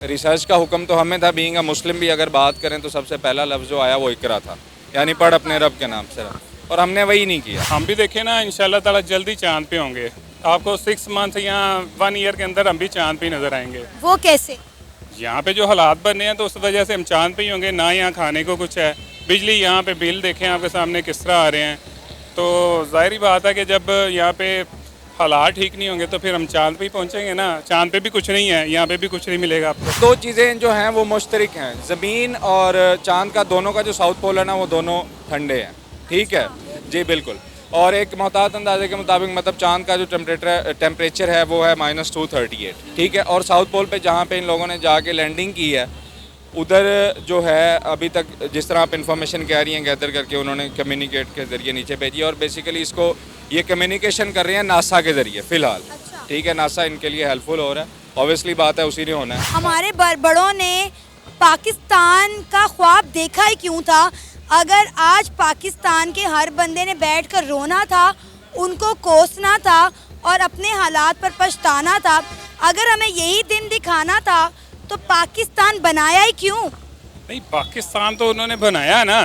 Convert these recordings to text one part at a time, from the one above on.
Research का हुक्म तो हमें था, बीइंग अ मुस्लिम भी अगर बात करें तो सबसे पहला लफ्ज़ जो आया वो इकरा था, यानी पढ़ अपने रब के नाम से, और हमने वही नहीं किया। हम भी देखें ना, इंशाल्लाह ताला जल्दी चांद पे होंगे। आपको 6 मंथ या 1 ईयर के अंदर हम भी चांद पे ही नजर आएंगे। वो कैसे? यहाँ पे जो हालात बने हैं तो उस वजह से हम चांद पे ही होंगे ना। यहाँ खाने को कुछ है, बिजली यहाँ पे बिल देखें आपके सामने किस तरह आ रहे हैं। तो जाहिर बात है कि जब यहाँ पे हालात ठीक नहीं होंगे तो फिर हम चांद पे ही पहुँचेंगे ना। चांद पे भी कुछ नहीं है, यहाँ पे भी कुछ नहीं मिलेगा आपको। दो चीज़ें जो हैं वो मुश्तरक हैं, ज़मीन और चांद का दोनों का जो साउथ पोल है ना वो दोनों ठंडे हैं, ठीक है जी बिल्कुल। और एक मोहतात अंदाजे के मुताबिक मतलब चांद का जो टेम्परेचर है वो है -238, ठीक है। और साउथ पोल पे जहाँ पे इन लोगों ने जाके लैंडिंग की है उधर जो है अभी तक जिस तरह आप इन्फॉर्मेशन कह रही हैं गैदर करके उन्होंने कम्युनिकेट के ज़रिए नीचे भेजी, और बेसिकली इसको ये कम्युनिकेशन कर रहे हैं नासा के ज़रिए फ़िलहाल, ठीक है। नासा इनके लिए हेल्पफुल हो रहा है, ऑब्वियसली बात है उसी ने होना है। हमारे बड़ों ने पाकिस्तान का ख्वाब देखा ही क्यों था? अगर आज पाकिस्तान के हर बंदे ने बैठकर रोना था, उनको कोसना था और अपने हालात पर पछताना था, अगर हमें यही दिन दिखाना था तो पाकिस्तान बनाया ही क्यों? नहीं, पाकिस्तान तो उन्होंने बनाया ना।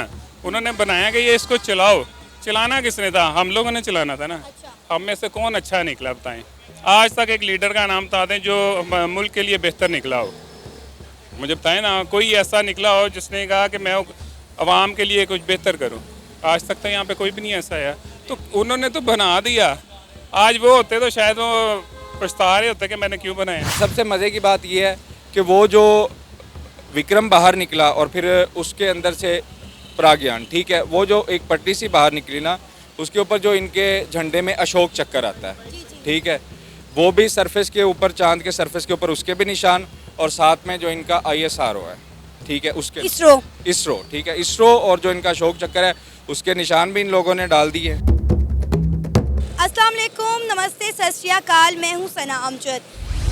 उन्होंने बनाया कि ये इसको चलाओ। चलाना किसने था? हम लोगों ने चलाना था ना। हम में से कौन अच्छा निकला बताएं? आज तक एक लीडर का नाम बता दें जो मुल्क के लिए बेहतर निकला हो। मुझे बताएं ना, कोई ऐसा निकला हो जिसने कहा कि मैं अवाम के लिए कुछ बेहतर करूं। आज तक तो यहाँ पे कोई भी नहीं ऐसा है। तो उन्होंने तो बना दिया। आज वो होते तो शायद वो पछता रहे होते कि मैंने क्यों बनाया। सबसे मज़े की बात यह है कि वो जो विक्रम बाहर निकला और फिर उसके अंदर से प्राज्ञान, ठीक है, वो जो एक पट्टी सी बाहर निकली ना, उसके ऊपर जो इनके झंडे में अशोक चक्कर आता है, ठीक है, वो भी सरफेस के ऊपर, चांद के सरफेस के ऊपर उसके भी निशान, और साथ में जो इनका ISRO है, ठीक है, उसके इसरो, ठीक है, इसरो और जो इनका अशोक चक्कर है उसके निशान भी इन लोगों ने डाल दिए। अस्सलाम वालेकुम, नमस्ते, सत श्री अकाल, मैं हूँ सना अमजद।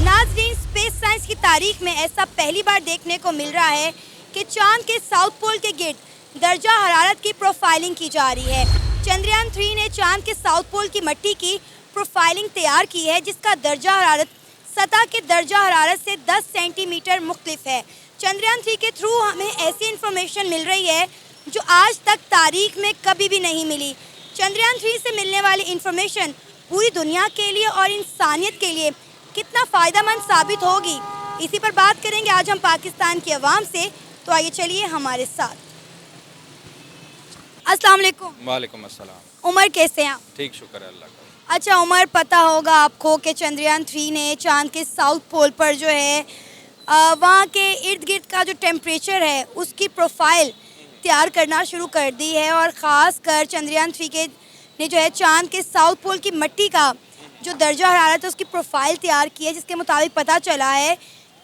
नाज़रीन, स्पेस साइंस की तारीख में ऐसा पहली बार देखने को मिल रहा है कि चांद के साउथ पोल के गिर्द दर्जा हरारत की प्रोफाइलिंग की जा रही है। चंद्रयान 3 ने चांद के साउथ पोल की मिट्टी की प्रोफाइलिंग तैयार की है, जिसका दर्जा हरारत सतह के दर्जा हरारत से 10 सेंटीमीटर मुख्तलिफ है। चंद्रयान 3 के थ्रू हमें ऐसी इन्फॉर्मेशन मिल रही है जो आज तक तारीख में कभी भी नहीं मिली। चंद्रयान 3 से मिलने वाली इन्फॉर्मेशन पूरी दुनिया के लिए और इंसानियत के लिए कितना फ़ायदेमंद साबित होगी, इसी पर बात करेंगे आज हम पाकिस्तान की आवाम से। तो आइए चलिए हमारे साथ। अस्सलाम वालेकुम। वालेकुम अस्सलाम। उमर, कैसे हैं आप? ठीक, शुक्र है अल्लाह का। अच्छा उमर, पता होगा आपको कि चंद्रयान 3 ने चांद के साउथ पोल पर जो है वहाँ के इर्द गिर्द का जो टेम्परेचर है उसकी प्रोफाइल तैयार करना शुरू कर दी है, और ख़ास कर चंद्रयान 3 के ने जो है चांद के साउथ पोल की मिट्टी का जो दर्जा हरारत है उसकी प्रोफाइल तैयार की है, जिसके मुताबिक पता चला है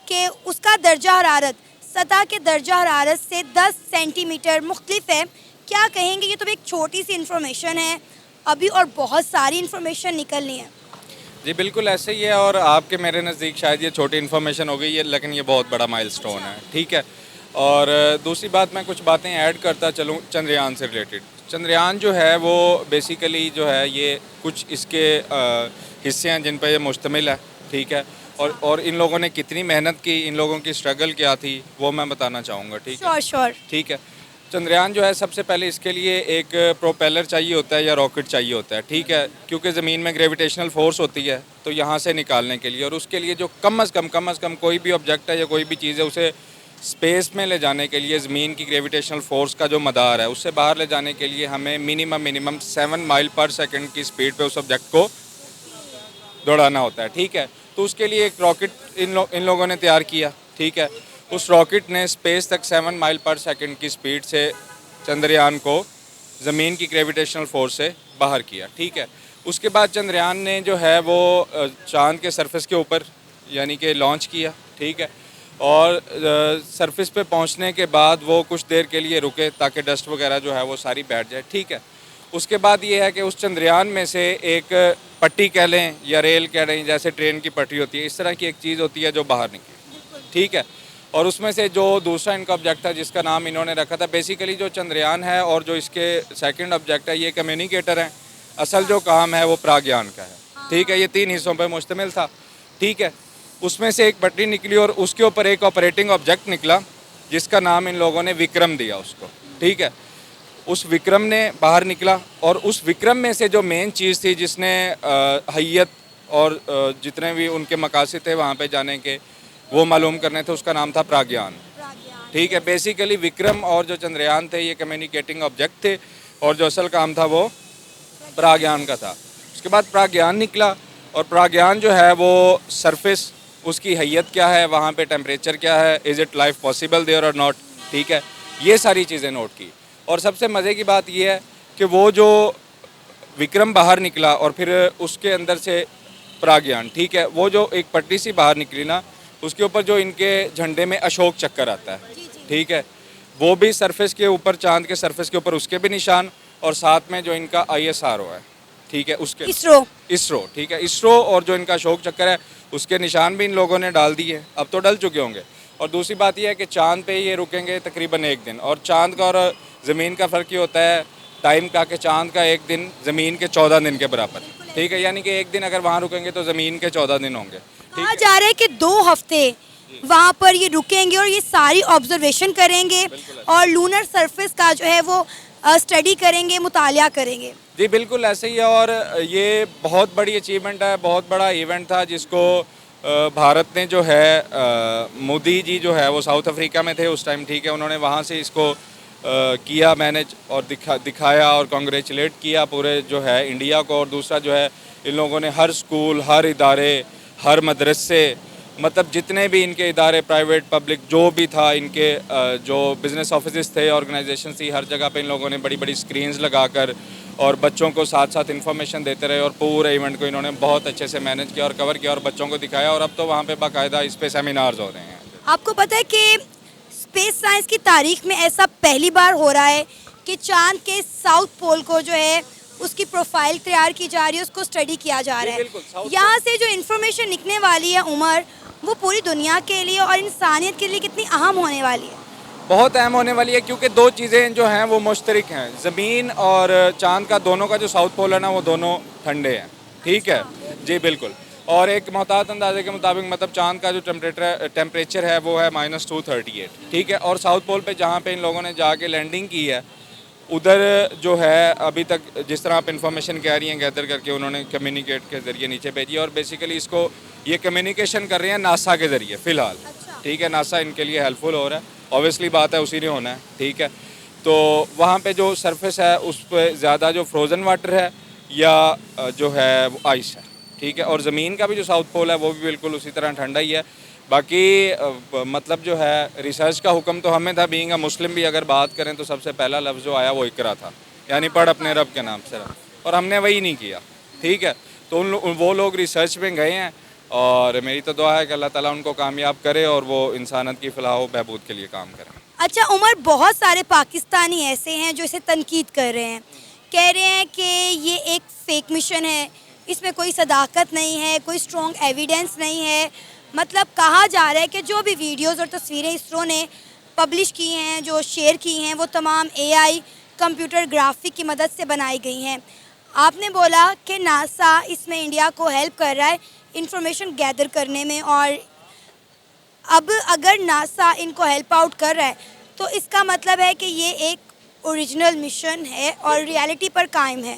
कि उसका दर्जा हरारत सतह के दर्जा हरारत से 10 सेंटीमीटर मुख्तलिफ है। क्या कहेंगे, ये तो एक छोटी सी इन्फॉर्मेशन है अभी और बहुत सारी इन्फॉर्मेशन निकलनी है। जी बिल्कुल ऐसे ही है, और आपके मेरे नज़दीक शायद ये छोटी इन्फॉर्मेशन हो गई है, लेकिन ये बहुत बड़ा माइलस्टोन है, ठीक है। और दूसरी बात, मैं कुछ बातें ऐड करता चलूँ चंद्रयान से रिलेटेड। चंद्रयान जो है वो बेसिकली जो है ये कुछ इसके हिस्से हैं जिन पर यह मुश्तमिल है, ठीक है। और इन लोगों ने कितनी मेहनत की, इन लोगों की स्ट्रगल क्या थी, वो मैं बताना चाहूँगा, ठीक है। श्योर। ठीक है। चंद्रयान जो है सबसे पहले इसके लिए एक प्रोपेलर चाहिए होता है या रॉकेट चाहिए होता है, ठीक है, क्योंकि ज़मीन में ग्रेविटेशनल फोर्स होती है तो यहाँ से निकालने के लिए, और उसके लिए जो कम अज़ कम कोई भी ऑब्जेक्ट है या कोई भी चीज़ है उसे स्पेस में ले जाने के लिए ज़मीन की ग्रेविटेशनल फोर्स का जो मदार है उससे बाहर ले जाने के लिए हमें मिनिमम 7 माइल पर सेकंड की स्पीड पे उस ऑब्जेक्ट को दौड़ाना होता है, ठीक है। तो उसके लिए एक रॉकेट इन लोगों ने तैयार किया, ठीक है। उस रॉकेट ने स्पेस तक 7 माइल पर सेकंड की स्पीड से चंद्रयान को ज़मीन की ग्रेविटेशनल फोर्स से बाहर किया, ठीक है। उसके बाद चंद्रयान ने जो है वो चांद के सरफेस के ऊपर यानी कि लॉन्च किया, ठीक है। और सरफेस पे पहुंचने के बाद वो कुछ देर के लिए रुके ताकि डस्ट वगैरह जो है वो सारी बैठ जाए, ठीक है। उसके बाद ये है कि उस चंद्रयान में से एक पट्टी कह लें या रेल कह लें, जैसे ट्रेन की पटरी होती है, इस तरह की एक चीज़ होती है जो बाहर निकली, ठीक है। और उसमें से जो दूसरा इनका ऑब्जेक्ट था जिसका नाम इन्होंने रखा था, बेसिकली जो चंद्रयान है और जो इसके सेकंड ऑब्जेक्ट है ये कम्युनिकेटर हैं, असल जो काम है वो प्राज्ञान का है, ठीक है। ये 3 हिस्सों पर मुश्तमिल था, ठीक है। उसमें से एक पटरी निकली और उसके ऊपर एक ऑपरेटिंग ऑब्जेक्ट निकला जिसका नाम इन लोगों ने विक्रम दिया उसको, ठीक है। उस विक्रम ने बाहर निकला और उस विक्रम में से जो मेन चीज़ थी जिसने हैयत और जितने भी उनके मकासद थे वहाँ पे जाने के वो मालूम करने थे, उसका नाम था प्राज्ञान, ठीक है। बेसिकली विक्रम और जो चंद्रयान थे ये कम्युनिकेटिंग ऑब्जेक्ट थे और जो असल काम था वो प्राज्ञान का था। उसके बाद प्राज्ञान निकला और प्राज्ञान जो है वो सरफेस, उसकी हैयत क्या है, वहाँ पे टेम्परेचर क्या है, is it life possible there और नॉट, ठीक है। ये सारी चीज़ें नोट की और सबसे मज़े की बात ये है कि वो जो विक्रम बाहर निकला और फिर उसके अंदर से प्राज्ञान, ठीक है, वो जो एक पटरी सी बाहर निकली ना, उसके ऊपर जो इनके झंडे में अशोक चक्कर आता है, ठीक है, वो भी सरफेस के ऊपर, चांद के सरफेस के ऊपर उसके भी निशान और साथ में जो इनका ISRO है, ठीक है, उसके इसरो, ठीक है, इसरो और जो इनका अशोक चक्कर है उसके निशान भी इन लोगों ने डाल दिए, अब तो डल चुके होंगे। और दूसरी बात यह है कि चांद पे ये रुकेंगे तकरीबन 1 दिन और चांद का और ज़मीन का फ़र्क ये होता है टाइम का कि चांद का 1 दिन ज़मीन के 14 दिन के बराबर, ठीक है, यानी कि 1 दिन अगर वहाँ रुकेंगे तो ज़मीन के 14 दिन होंगे। कहा जा रहा है कि 2 हफ्ते वहाँ पर ये रुकेंगे और ये सारी ऑब्जर्वेशन करेंगे और लूनर सरफेस का जो है वो स्टडी करेंगे, मुतालिया करेंगे। जी बिल्कुल ऐसे ही है और ये बहुत बड़ी अचीवमेंट है, बहुत बड़ा इवेंट था जिसको भारत ने जो है मोदी जी जो है वो साउथ अफ्रीका में थे उस टाइम, ठीक है, उन्होंने वहाँ से इसको किया मैनेज और दिखाया और कॉन्ग्रेचुलेट किया पूरे जो है इंडिया को। और दूसरा जो है इन लोगों ने हर स्कूल, हर इदारे, हर मदरसे, मतलब जितने भी इनके इदारे प्राइवेट पब्लिक जो भी था, इनके जो बिज़नेस ऑफिस थे, ऑर्गेनाइजेशन थी, हर जगह पे इन लोगों ने बड़ी बड़ी स्क्रीन्स लगाकर और बच्चों को साथ साथ इन्फॉर्मेशन देते रहे और पूरे इवेंट को इन्होंने बहुत अच्छे से मैनेज किया और कवर किया और बच्चों को दिखाया और अब तो वहाँ पे बाकायदा इस पे सेमिनार्स हो रहे हैं। आपको पता है कि स्पेस साइंस की तारीख में ऐसा पहली बार हो रहा है कि चांद के साउथ पोल को जो है उसकी प्रोफाइल तैयार की जा रही है, उसको स्टडी किया जा रहा है। यहाँ से जो इन्फॉर्मेशन निकलने वाली है उमर, वो पूरी दुनिया के लिए और इंसानियत के लिए कितनी अहम होने वाली है? बहुत अहम होने वाली है क्योंकि 2 चीज़ें जो हैं वो मुश्तरक हैं, ज़मीन और चांद का दोनों का जो साउथ पोल है ना वो दोनों ठंडे हैं, ठीक है जी बिल्कुल। और एक मोहतात अंदाजे के मुताबिक मतलब चांद का जो टेम्परेचर है वो है -238, ठीक है। और साउथ पोल पे जहाँ पे इन लोगों ने जाके लैंडिंग की है उधर जो है अभी तक जिस तरह आप इन्फॉर्मेशन कह रही हैं गैदर करके उन्होंने कम्युनिकेट के ज़रिए नीचे भेजी और बेसिकली इसको ये कम्युनिकेशन कर रहे हैं नासा के ज़रिए फ़िलहाल, ठीक है। नासा इनके लिए हेल्पफुल हो रहा है, ऑब्वियसली बात है उसी ने होना है, ठीक है। तो वहाँ पे जो सरफेस है उस पर ज़्यादा जो फ्रोज़न वाटर है या जो है वो आइस है, ठीक है। और ज़मीन का भी जो साउथ पोल है वो भी बिल्कुल उसी तरह ठंडा ही है। बाकी मतलब जो है रिसर्च का हुक्म तो हमें था, बीइंग अ मुस्लिम भी अगर बात करें तो सबसे पहला लफ्ज़ जो आया वो इकरा था, यानी पढ़ अपने रब के नाम से, और हमने वही नहीं किया, ठीक है। तो वो लोग रिसर्च में गए हैं और मेरी तो दुआ है कि अल्लाह ताला उनको कामयाब करे और वो इंसानियत की फलाह व बहबूद के लिए काम करें। अच्छा उमर, बहुत सारे पाकिस्तानी ऐसे हैं जो इसे तनकीद कर रहे हैं, कह रहे हैं कि ये एक फेक मिशन है, इसमें कोई सदाकत नहीं है, कोई स्ट्रॉन्ग एविडेंस नहीं है। मतलब कहा जा रहा है कि जो भी वीडियोस और तस्वीरें इसरो ने पब्लिश की हैं, जो शेयर की हैं, वो तमाम AI कंप्यूटर ग्राफिक की मदद से बनाई गई हैं। आपने बोला कि नासा इसमें इंडिया को हेल्प कर रहा है इंफॉर्मेशन गैदर करने में, और अब अगर नासा इनको हेल्प आउट कर रहा है तो इसका मतलब है कि ये एक ओरिजिनल मिशन है और रियलिटी पर कायम है।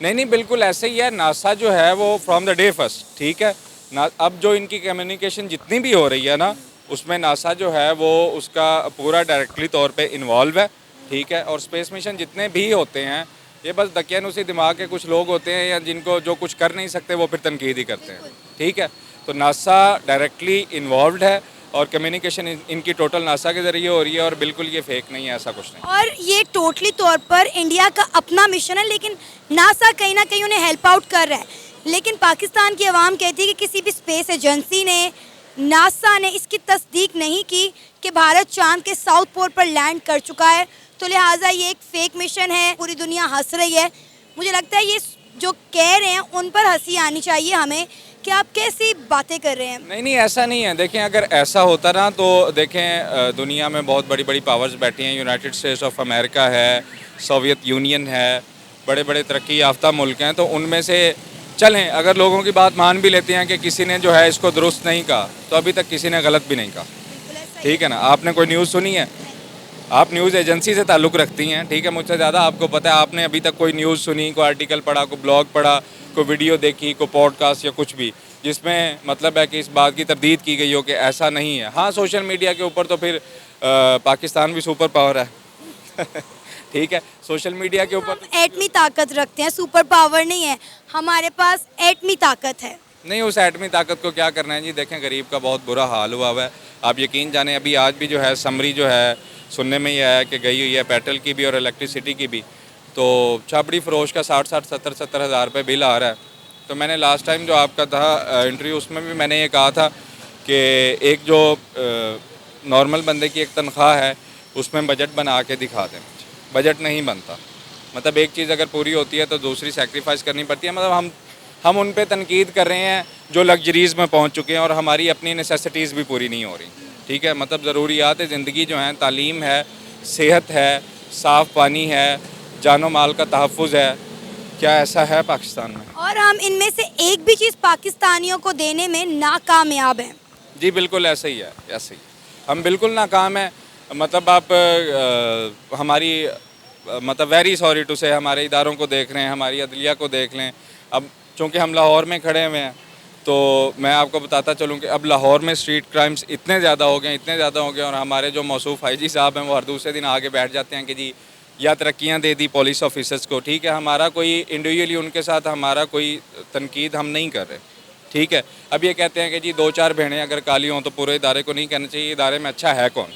नहीं बिल्कुल ऐसे ही है। नासा जो है वो फ्रॉम द डे फर्स्ट, ठीक है ना, अब जो इनकी कम्युनिकेशन जितनी भी हो रही है ना उसमें नासा जो है वो उसका पूरा डायरेक्टली तौर पे इन्वॉल्व है, ठीक है। और स्पेस मिशन जितने भी होते हैं ये बस दकियानूसी दिमाग के कुछ लोग होते हैं या जिनको जो कुछ कर नहीं सकते वो फिर तनकीद ही करते हैं, ठीक है। तो नासा डायरेक्टली इन्वॉल्व है और कम्युनिकेशन इनकी टोटल नासा के ज़रिए हो रही है और बिल्कुल ये फेक नहीं है, ऐसा कुछ नहीं। और ये टोटली तौर पर इंडिया का अपना मिशन है, लेकिन नासा कहीं ना कहीं उन्हें हेल्प आउट कर रहा है। लेकिन पाकिस्तान की आवाम कहती है कि किसी भी स्पेस एजेंसी ने, नासा ने इसकी तस्दीक नहीं की कि भारत चांद के साउथ पोल पर लैंड कर चुका है, तो लिहाजा ये एक फेक मिशन है, पूरी दुनिया हंस रही है। मुझे लगता है ये जो कह रहे हैं उन पर हंसी आनी चाहिए हमें कि आप कैसी बातें कर रहे हैं। नहीं ऐसा नहीं है। देखें अगर ऐसा होता ना तो देखें दुनिया में बहुत बड़ी बड़ी पावर्स बैठी हैं, यूनाइटेड स्टेट्स ऑफ अमेरिका है, सोवियत यूनियन है, बड़े बड़े तरक्की याफ्ता मुल्क हैं, तो उनमें से चलें, अगर लोगों की बात मान भी लेते हैं कि किसी ने जो है इसको दुरुस्त नहीं कहा, तो अभी तक किसी ने गलत भी नहीं कहा। बिल्कुल ऐसा ही ठीक है ना, आपने कोई न्यूज़ सुनी है? आप न्यूज़ एजेंसी से ताल्लुक़ रखती हैं, ठीक है, मुझसे ज़्यादा आपको पता है। आपने अभी तक कोई न्यूज़ सुनी, कोई आर्टिकल पढ़ा, कोई ब्लॉग पढ़ा, कोई वीडियो देखी, कोई पॉडकास्ट या कुछ भी, जिसमें मतलब है कि इस बात की तरदीद की गई हो कि ऐसा नहीं है। हाँ, सोशल मीडिया के ऊपर तो फिर पाकिस्तान भी सुपर पावर है। ठीक है, सोशल मीडिया के ऊपर हम एटमी ताकत रखते हैं, सुपर पावर नहीं है, हमारे पास एटमी ताकत है। नहीं, उस एटमी ताकत को क्या करना है जी। देखें, गरीब का बहुत बुरा हाल हुआ है। आप यकीन जाने, अभी आज भी जो है समरी जो है सुनने में ही आया कि गई हुई है पेट्रोल की भी और इलेक्ट्रिसिटी की भी। तो छाबड़ी फरोश का 60-60, 70-70 हज़ार रुपये बिल आ रहा है। तो मैंने लास्ट टाइम जो आपका था इंटरव्यू, उसमें भी मैंने ये कहा था कि एक जो नॉर्मल बंदे की एक तनख्वाह है, उसमें बजट बना के दिखा दें। बजट नहीं बनता। मतलब एक चीज़ अगर पूरी होती है तो दूसरी सेक्रीफाइस करनी पड़ती है। मतलब हम उन पे तनकीद कर रहे हैं जो लग्जरीज़ में पहुंच चुके हैं और हमारी अपनी नेसेसिटीज़ भी पूरी नहीं हो रही। ठीक है, मतलब ज़रूरियात ज़िंदगी जो हैं, तालीम है, सेहत है, साफ़ पानी है, जानो माल का तहफ़्फ़ुज़ है, क्या ऐसा है पाकिस्तान में? और हम इनमें से एक भी चीज़ पाकिस्तानियों को देने में नाकामयाब हैं। जी बिल्कुल ऐसे ही है, ऐसे ही हम बिल्कुल नाकाम हैं। मतलब आप हमारी मतलब वेरी सॉरी टू से हमारे इदारों को देख रहे हैं, हमारी अदलिया को देख लें। अब चूँकि हम लाहौर में खड़े हुए हैं, तो मैं आपको बताता चलूँ कि अब लाहौर में स्ट्रीट क्राइम्स इतने ज़्यादा हो गए, इतने ज़्यादा हो गए, और हमारे जो मौसूफ़ आईजी साहब हैं वो हर दूसरे दिन आगे बैठ जाते हैं कि जी या तरक्कियाँ दे दी पुलिस ऑफिसर्स को। ठीक है, हमारा कोई इंडिविजुअली उनके साथ हमारा कोई तनकीद हम नहीं कर रहे। ठीक है, अब ये कहते हैं कि जी 2-4 भेड़ें अगर काली हों तो पूरे इदारे को नहीं कहना चाहिए। इदारे में अच्छा है कौन?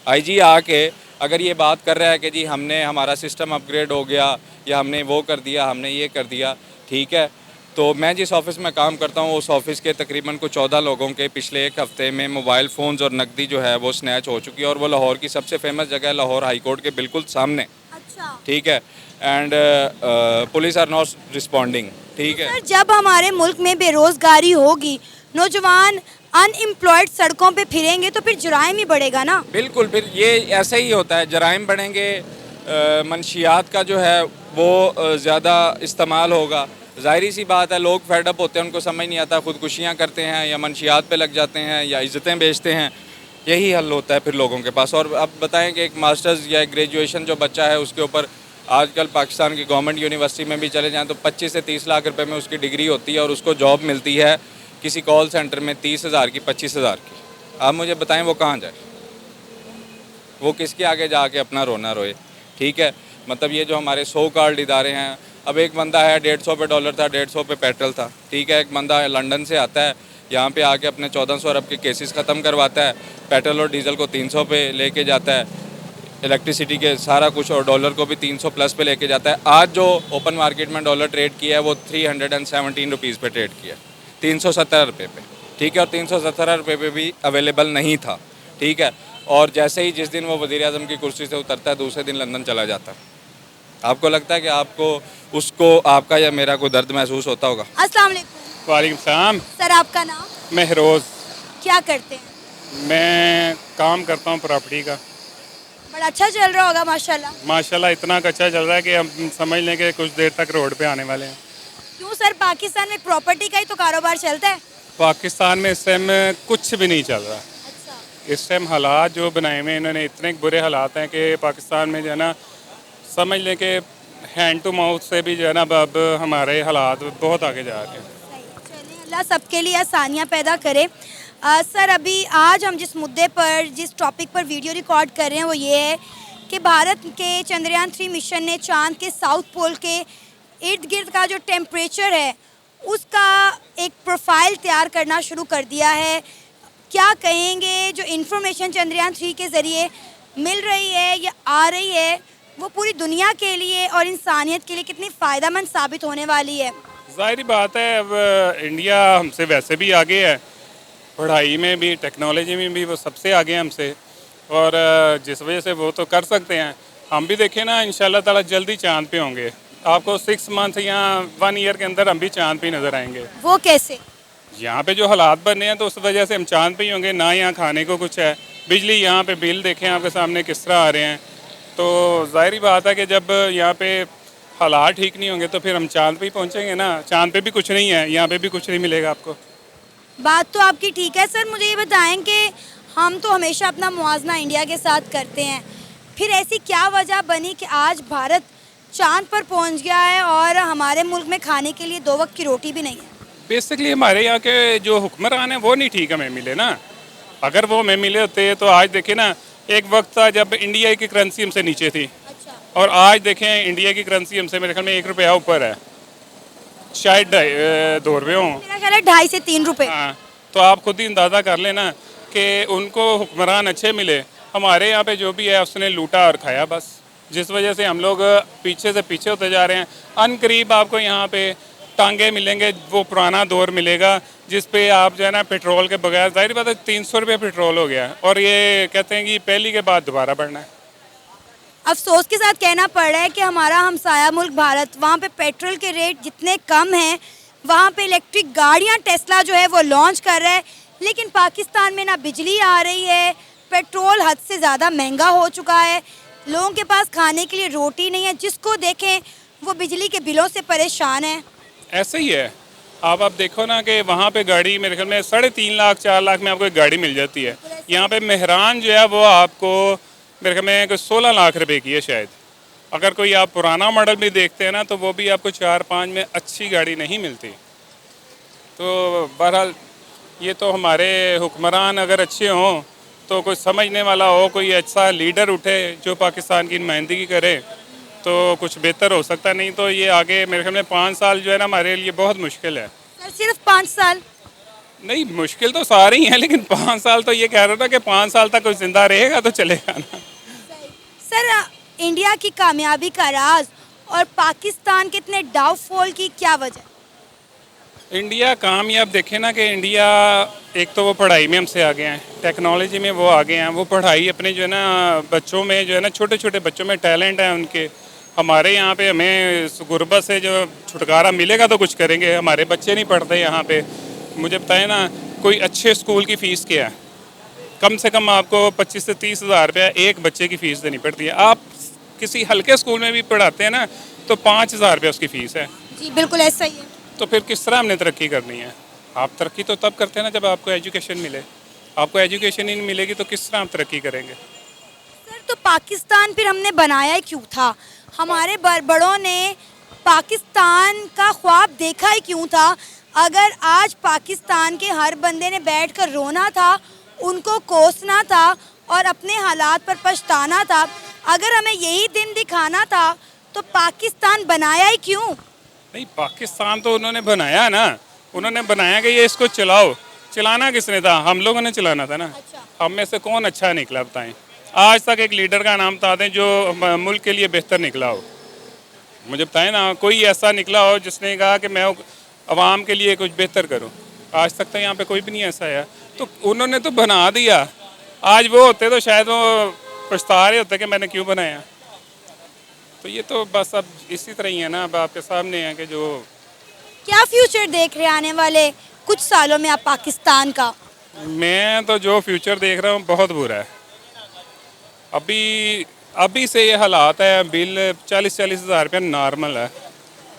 आईजी आके अगर ये बात कर रहा है कि जी हमने हमारा सिस्टम अपग्रेड हो गया या हमने वो कर दिया, हमने ये कर दिया, ठीक है, तो मैं जिस ऑफ़िस में काम करता हूँ उस ऑफ़िस के तकरीबन को 14 लोगों के पिछले एक हफ़्ते में मोबाइल फ़ोन्स और नकदी जो है वो स्नैच हो चुकी है, और वो लाहौर की सबसे फेमस जगह है, लाहौर हाई कोर्ट के बिल्कुल सामने। अच्छा। ठीक है, and police are not responding. ठीक है सर, जब हमारे मुल्क में बेरोजगारी होगी, नौजवान अनएम्प्लॉयड सड़कों पे फिरेंगे, तो फिर जुराइम ही बढ़ेगा ना। बिल्कुल, फिर ये ऐसे ही होता है, जराइम बढ़ेंगे, मनशियात का जो है वो ज़्यादा इस्तेमाल होगा। ज़ाहिरी सी बात है, लोग फेडअप होते हैं, उनको समझ नहीं आता, ख़ुदकुशियाँ करते हैं या मनशियात पे लग जाते हैं या इज़्ज़तें बेचते हैं। यही हल होता है फिर लोगों के पास। और अब बताएं कि एक मास्टर्स या एक ग्रेजुएशन जो बच्चा है उसके ऊपर आजकल पाकिस्तान की गवर्नमेंट यूनिवर्सिटी में भी चले जाएँ तो 25 से 30 लाख रुपए में उसकी डिग्री होती है और उसको जॉब मिलती है किसी कॉल सेंटर में 30,000 की, 25,000 की। आप मुझे बताएं वो कहाँ जाए, वो किसके आगे जाके अपना रोना रोए? ठीक है, मतलब ये जो हमारे सो कॉल्ड इदारे हैं, अब एक बंदा है $150 पे डॉलर था, 150 पे पेट्रोल था। ठीक है, एक बंदा है लंदन से आता है, यहाँ पे आके अपने 1400 अरब के केसेस ख़त्म करवाता है, पेट्रोल और डीजल को 300 पे लेके जाता है, इलेक्ट्रिसिटी के सारा कुछ, और डॉलर को भी 300 प्लस पे लेके जाता है। आज जो ओपन मार्केट में डॉलर ट्रेड किया है वो 317 रुपीज़ पे ट्रेड किया, 370 रुपये पे। ठीक है, और 317 रुपये पे भी अवेलेबल नहीं था। ठीक है, और जैसे ही जिस दिन वो वज़ीर-ए-आज़म की कुर्सी से उतरता है, दूसरे दिन लंदन चला जाता है। आपको लगता है कि आपको उसको आपका या मेरा कोई दर्द महसूस होता होगा? अस्सलाम वालेकुम। वालेकुम सलाम। सर, आपका नाम? महरोज़। क्या करते हैं? मैं काम करता हूँ प्रॉपर्टी का। बड़ा अच्छा चल रहा होगा माशाल्लाह। माशाल्लाह इतना अच्छा चल रहा है कि हम समझ लें कि कुछ देर तक रोड पे आने वाले हैं। क्यों सर, पाकिस्तान में प्रॉपर्टी का ही तो कारोबार चलता है। पाकिस्तान में इस टाइम कुछ भी नहीं चल रहा। अच्छा। इस टाइम हालात जो बनाए हुए हैं इन्होंने, इतने बुरे हालात हैं कि पाकिस्तान में जो है ना, समझ लें कि हैंड टू माउथ से भी जो है ना अब हमारे हालात बहुत आगे जा रहे हैं। चलिए, अल्लाह सबके लिए आसानियाँ पैदा करे। सर, अभी आज हम जिस मुद्दे पर, जिस टॉपिक पर वीडियो रिकॉर्ड कर रहे हैं वो ये है कि भारत के चंद्रयान 3 मिशन ने चांद के साउथ पोल के इर्द गिर्द का जो टेम्परेचर है उसका एक प्रोफाइल तैयार करना शुरू कर दिया है। क्या कहेंगे, जो इन्फॉर्मेशन चंद्रयान 3 के ज़रिए मिल रही है या आ रही है, वो पूरी दुनिया के लिए और इंसानियत के लिए कितनी फ़ायदेमंद साबित होने वाली है? ज़ाहिर बात है, अब इंडिया हमसे वैसे भी आगे है, पढ़ाई में भी, टेक्नोलॉजी में भी वो सबसे आगे हैं हमसे, और जिस वजह से वो तो कर सकते हैं। हम भी देखें ना, इंशाल्लाह ताला जल्दी चांद पे होंगे। आपको 6 मंथ या 1 ईयर के अंदर हम भी चांद पे नज़र आएंगे। वो कैसे? यहाँ पे जो हालात बन रहे हैं तो उस वजह से हम चांद पे ही होंगे ना। यहाँ खाने को कुछ है, बिजली यहाँ पे बिल देखें आपके सामने किस तरह आ रहे हैं। तो ज़ाहिरी बात है कि जब यहाँ पे हालात ठीक नहीं होंगे तो फिर हम चांद पे ही पहुंचेंगे ना। चांद पे भी कुछ नहीं है, यहाँ पे भी कुछ नहीं मिलेगा आपको। बात तो आपकी ठीक है सर। मुझे ये बताएं कि हम तो हमेशा अपना मुआवजा इंडिया के साथ करते हैं, फिर ऐसी क्या वजह बनी कि आज भारत चांद पर पहुंच गया है और हमारे मुल्क में खाने के लिए 2 वक्त की रोटी भी नहीं है? बेसिकली हमारे यहाँ के जो हुक्मरान हैं वो नहीं ठीक हमें मिले ना। अगर वो हमें मिले होते तो आज देखें ना, एक वक्त था जब इंडिया की करेंसी हमसे नीचे थी, अच्छा। और आज देखें इंडिया की करेंसी हमसे मेरे ख्याल में 1 रुपया ऊपर है, शायद 2 रुपये हों। मेरा ख्याल है 2.5 से 3 रुपए। हाँ, तो आप खुद ही अंदाज़ा कर लेना कि उनको हुक्मरान अच्छे मिले, हमारे यहाँ पे जो भी है उसने लूटा और खाया बस, जिस वजह से हम लोग पीछे से पीछे होते जा रहे हैं। अनकरीब आपको यहाँ पे टांगे मिलेंगे, वो पुराना दौर मिलेगा जिस पे आप जो है ना पेट्रोल के बगैर, जाहिर बात है 300 रुपये पेट्रोल हो गया है, और ये कहते हैं कि पहली के बाद दोबारा बढ़ना है। अफसोस के साथ कहना पड़ रहा है कि हमारा हमसाया मुल्क भारत, वहाँ पे पेट्रोल के रेट जितने कम हैं, वहाँ पे इलेक्ट्रिक गाड़ियाँ टेस्ला जो है वो लॉन्च कर रहा है, लेकिन पाकिस्तान में ना बिजली आ रही है, पेट्रोल हद से ज़्यादा महंगा हो चुका है, लोगों के पास खाने के लिए रोटी नहीं है, जिसको देखें वो बिजली के बिलों से परेशान है। ऐसे ही है। आप देखो ना कि वहाँ पे गाड़ी मेरे ख्याल में 3.5 लाख 4 लाख में आपको एक गाड़ी मिल जाती है। यहाँ पे मेहरान जो है वो आपको मेरे ख्याल में 16 लाख रुपए की है शायद। अगर कोई आप पुराना मॉडल भी देखते हैं ना तो वो भी आपको 4-5 में अच्छी गाड़ी नहीं मिलती। तो बहरहाल ये तो हमारे हुक्मरान अगर अच्छे हों तो कोई समझने वाला हो, कोई अच्छा लीडर उठे जो पाकिस्तान की नुमाइंदगी करे तो कुछ बेहतर हो सकता है। नहीं तो ये आगे मेरे ख्याल में 5 साल जो है ना हमारे लिए बहुत मुश्किल है। सर सिर्फ 5 साल? नहीं, मुश्किल तो सारे ही हैं, लेकिन 5 साल तो ये कह रहा था कि 5 साल तक कोई जिंदा रहेगा तो चलेगा ना। सर इंडिया की कामयाबी का राज और पाकिस्तान के इतने डाउनफॉल की क्या वजह? इंडिया कामयाब देखें ना कि इंडिया एक तो वो पढ़ाई में हमसे आगे हैं, टेक्नोलॉजी में वो आगे हैं, वो पढ़ाई अपने जो है ना बच्चों में जो है ना छोटे छोटे बच्चों में टैलेंट है उनके। हमारे यहाँ पे हमें इस गुर्बत से जो छुटकारा मिलेगा तो कुछ करेंगे। हमारे बच्चे नहीं पढ़ते यहाँ पे। मुझे बताएं ना, कोई अच्छे स्कूल की फ़ीस क्या है? कम से कम आपको 25 से 30 हज़ार रुपया एक बच्चे की फ़ीस देनी पड़ती है। आप किसी हल्के स्कूल में भी पढ़ाते हैं ना तो 5,000 रुपया उसकी फ़ीस है। जी बिल्कुल ऐसा ही है। तो फिर किस तरह हमने तरक्की करनी है? आप तरक्की तो तब करते हैं ना जब आपको एजुकेशन मिले। आपको एजुकेशन ही नहीं मिलेगी तो किस तरह आप तरक्की करेंगे? सर तो पाकिस्तान फिर हमने बनाया ही क्यों था? हमारे बड़ों ने पाकिस्तान का ख्वाब देखा ही क्यों था? अगर आज पाकिस्तान के हर बंदे ने बैठकर रोना था, उनको कोसना था और अपने हालात पर पछताना था, अगर हमें यही दिन दिखाना था तो पाकिस्तान बनाया ही क्यों? नहीं, पाकिस्तान तो उन्होंने बनाया ना। उन्होंने बनाया कि ये इसको चलाओ। चलाना किसने था? हम लोगों ने चलाना था ना। अच्छा। हम में से कौन अच्छा निकला बताएं? आज तक एक लीडर का नाम बता दें जो मुल्क के लिए बेहतर निकला हो। मुझे बताएं ना, कोई ऐसा निकला हो जिसने कहा कि मैं अवाम के लिए कुछ बेहतर करूं। आज तक तो यहाँ पे कोई भी नहीं ऐसा है। तो उन्होंने तो बना दिया। आज वो होते तो शायद वो पछता रहे होते कि मैंने क्यों बनाया। तो ये तो बस अब इसी तरह ही है ना। अब आपके सामने है कि जो क्या फ्यूचर देख रहे हैं आने वाले कुछ सालों में आप पाकिस्तान का? मैं तो जो फ्यूचर देख रहा हूँ बहुत बुरा है। अभी से ये हालात है, बिल 40-40 हज़ार रुपया नॉर्मल है,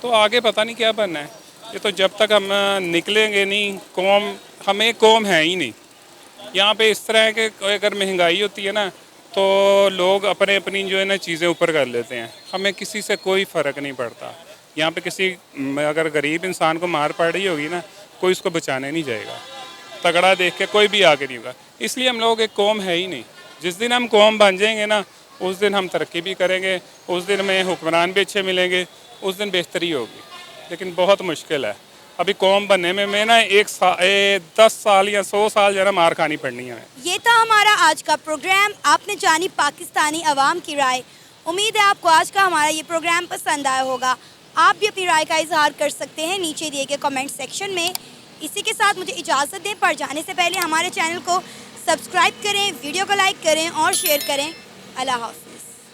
तो आगे पता नहीं क्या बनना है। ये तो जब तक हम निकलेंगे नहीं, हमें कौम है ही नहीं। यहाँ पे इस तरह है कि अगर महंगाई होती है ना तो लोग अपनी जो है ना चीज़ें ऊपर कर लेते हैं। हमें किसी से कोई फ़र्क नहीं पड़ता। यहाँ पे किसी अगर गरीब इंसान को मार पड़ रही होगी ना, कोई उसको बचाने नहीं जाएगा। तगड़ा देख के कोई भी आगे नहीं होगा। इसलिए हम लोग एक कौम है ही नहीं। जिस दिन हम कौम बन जाएंगे ना, उस दिन हम तरक्की भी करेंगे, उस दिन में हुक्मरान भी अच्छे मिलेंगे, उस दिन बेहतरी होगी। लेकिन बहुत मुश्किल है अभी कौम बनने में। मैं ना 10 साल या 100 साल जो है ना मार खानी पड़नी है। ये था हमारा आज का प्रोग्राम। आपने जानी पाकिस्तानी अवाम की राय। उम्मीद है आपको आज का हमारा ये प्रोग्राम पसंद आया होगा। आप भी अपनी राय का इजहार कर सकते हैं नीचे दिए गए कमेंट सेक्शन में। इसी के साथ मुझे इजाज़त दें, पर जाने से पहले हमारे चैनल को सब्सक्राइब करें, वीडियो को लाइक करें और शेयर करें। अल्लाह हाफ़िज़।